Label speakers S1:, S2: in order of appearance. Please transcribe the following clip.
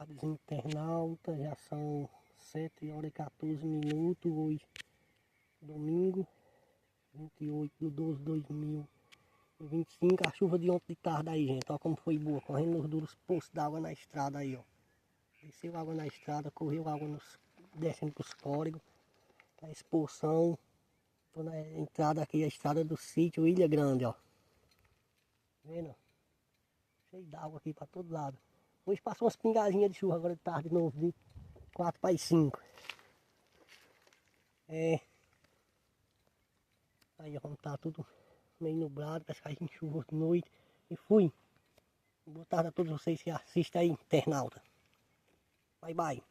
S1: Internauta, já são 7h14 hoje, domingo 28/12/2025. A chuva de ontem de tarde aí, gente, olha como foi boa, correndo nos duros poços d'água na estrada aí, ó. Desceu água na estrada, correu água descendo pros córregos, a expulsão. Tô na entrada aqui, a estrada do sítio Ilha Grande, ó. Vendo? Cheio d'água aqui pra todo lado. Hoje passou umas pingadinhas de chuva agora de tarde de novo, de 4 para as 5. Aí ó, tá tudo meio nublado, parece que a gente chuva de noite. E fui. Boa tarde a todos vocês que assistem aí, internauta. Bye bye.